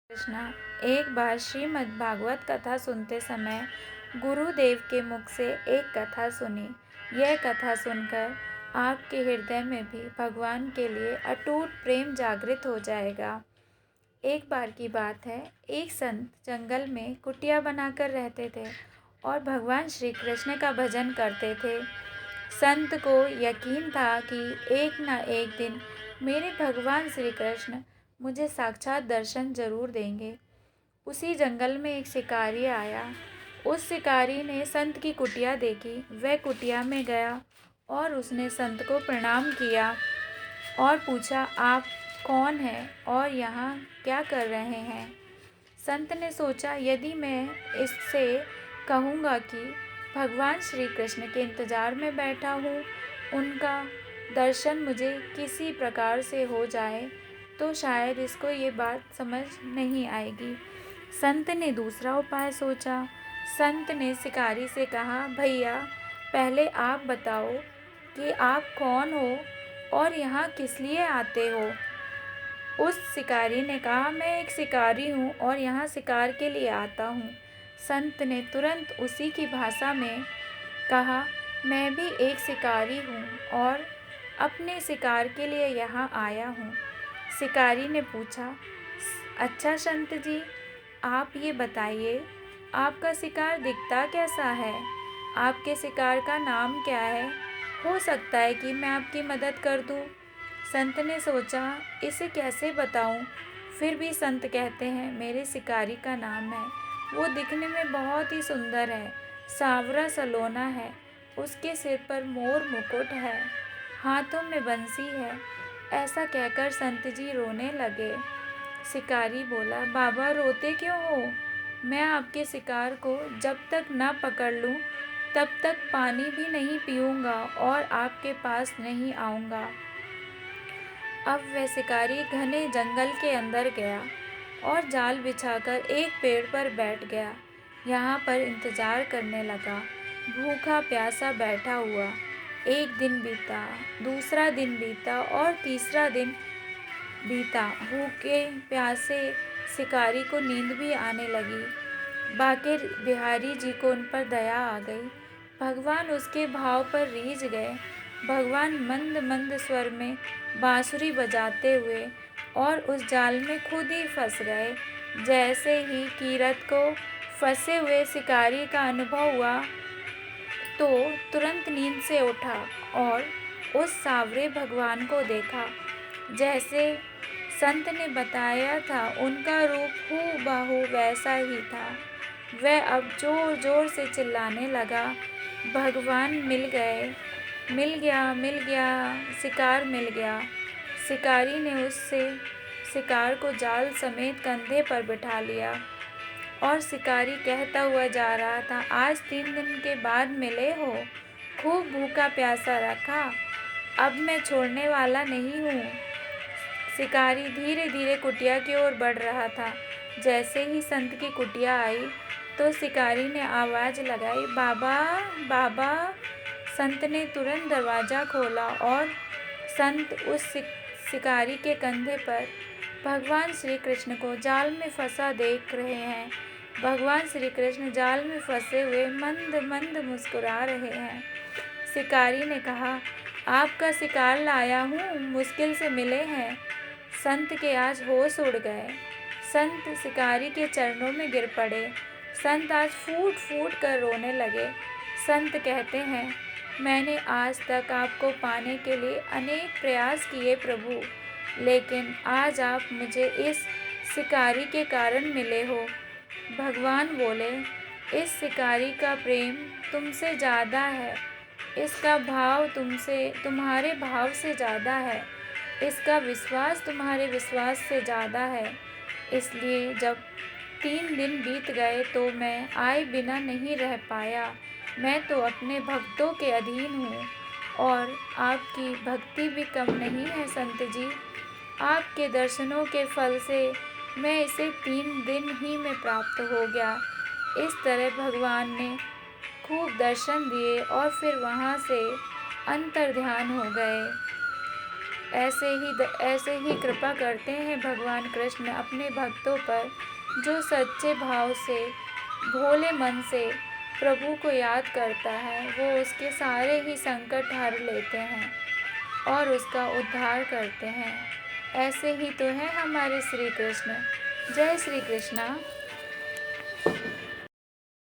कृष्णा। एक बार श्रीमद् भागवत कथा सुनते समय गुरुदेव के मुख से एक कथा सुनी। यह कथा सुनकर आपके हृदय में भी भगवान के लिए अटूट प्रेम जागृत हो जाएगा। एक बार की बात है, एक संत जंगल में कुटिया बनाकर रहते थे और भगवान श्री कृष्ण का भजन करते थे। संत को यकीन था कि एक न एक दिन मेरे भगवान श्री कृष्ण मुझे साक्षात दर्शन जरूर देंगे। उसी जंगल में एक शिकारी आया। उस शिकारी ने संत की कुटिया देखी। वह कुटिया में गया और उसने संत को प्रणाम किया और पूछा, आप कौन हैं और यहाँ क्या कर रहे हैं? संत ने सोचा, यदि मैं इससे कहूँगा कि भगवान श्री कृष्ण के इंतज़ार में बैठा हूँ, उनका दर्शन मुझे किसी प्रकार से हो जाए तो शायद इसको ये बात समझ नहीं आएगी। संत ने दूसरा उपाय सोचा। संत ने शिकारी से कहा, भैया पहले आप बताओ कि आप कौन हो और यहाँ किस लिए आते हो? उस शिकारी ने कहा, मैं एक शिकारी हूँ और यहाँ शिकार के लिए आता हूँ। संत ने तुरंत उसी की भाषा में कहा, मैं भी एक शिकारी हूँ और अपने शिकार के लिए यहाँ आया हूँ। शिकारी ने पूछा, अच्छा संत जी, आप ये बताइए, आपका शिकार दिखता कैसा है? आपके शिकार का नाम क्या है? हो सकता है कि मैं आपकी मदद कर दूँ। संत ने सोचा, इसे कैसे बताऊँ? फिर भी संत कहते हैं, मेरे शिकारी का नाम है। वो दिखने में बहुत ही सुंदर है, सांवरा सलोना है, उसके सिर पर मोर मुकुट है, हाथों में बंसी है। ऐसा कहकर संत जी रोने लगे। शिकारी बोला, बाबा रोते क्यों हो? मैं आपके शिकार को जब तक न पकड़ लूँ तब तक पानी भी नहीं पीऊँगा और आपके पास नहीं आऊँगा। अब वह शिकारी घने जंगल के अंदर गया और जाल बिछाकर एक पेड़ पर बैठ गया। यहाँ पर इंतजार करने लगा, भूखा प्यासा बैठा हुआ। एक दिन बीता, दूसरा दिन बीता और तीसरा दिन बीता। भूखे प्यासे शिकारी को नींद भी आने लगी। बांके बिहारी जी को उन पर दया आ गई। भगवान उसके भाव पर रीझ गए। भगवान मंद मंद स्वर में बांसुरी बजाते हुए और उस जाल में खुद ही फंस गए। जैसे ही कीरत को फंसे हुए शिकारी का अनुभव हुआ तो तुरंत नींद से उठा और उस सांवरे भगवान को देखा। जैसे संत ने बताया था, उनका रूप हूबहू वैसा ही था। वह अब जोर जोर से चिल्लाने लगा, भगवान मिल गए, मिल गया, मिल गया, शिकार मिल गया। शिकारी ने उससे शिकार को जाल समेत कंधे पर बिठा लिया और शिकारी कहता हुआ जा रहा था, आज 3 दिन के बाद मिले हो, खूब भूखा प्यासा रखा, अब मैं छोड़ने वाला नहीं हूँ। शिकारी धीरे धीरे कुटिया की ओर बढ़ रहा था। जैसे ही संत की कुटिया आई तो शिकारी ने आवाज़ लगाई, बाबा बाबा। संत ने तुरंत दरवाज़ा खोला और संत उस शिकारी के कंधे पर भगवान श्री कृष्ण को जाल में फंसा देख रहे हैं। भगवान श्री कृष्ण जाल में फंसे हुए मंद मंद मुस्कुरा रहे हैं। शिकारी ने कहा, आपका शिकार लाया हूँ, मुश्किल से मिले हैं। संत के आज होश उड़ गए। संत शिकारी के चरणों में गिर पड़े। संत आज फूट फूट कर रोने लगे। संत कहते हैं, मैंने आज तक आपको पाने के लिए अनेक प्रयास किए प्रभु, लेकिन आज आप मुझे इस शिकारी के कारण मिले हो। भगवान बोले, इस शिकारी का प्रेम तुमसे ज़्यादा है, इसका भाव तुम्हारे भाव से ज़्यादा है, इसका विश्वास तुम्हारे विश्वास से ज़्यादा है। इसलिए जब 3 दिन बीत गए तो मैं आए बिना नहीं रह पाया। मैं तो अपने भक्तों के अधीन हूँ और आपकी भक्ति भी कम नहीं है संत जी। आपके दर्शनों के फल से मैं इसे 3 दिन ही में प्राप्त हो गया। इस तरह भगवान ने खूब दर्शन दिए और फिर वहाँ से अंतर्ध्यान हो गए। ऐसे ही कृपा करते हैं भगवान कृष्ण अपने भक्तों पर, जो सच्चे भाव से, भोले मन से प्रभु को याद करता है। वो उसके सारे ही संकट हर लेते हैं और उसका उद्धार करते हैं। ऐसे ही तो हैं हमारे श्री कृष्ण। जय श्री कृष्णा।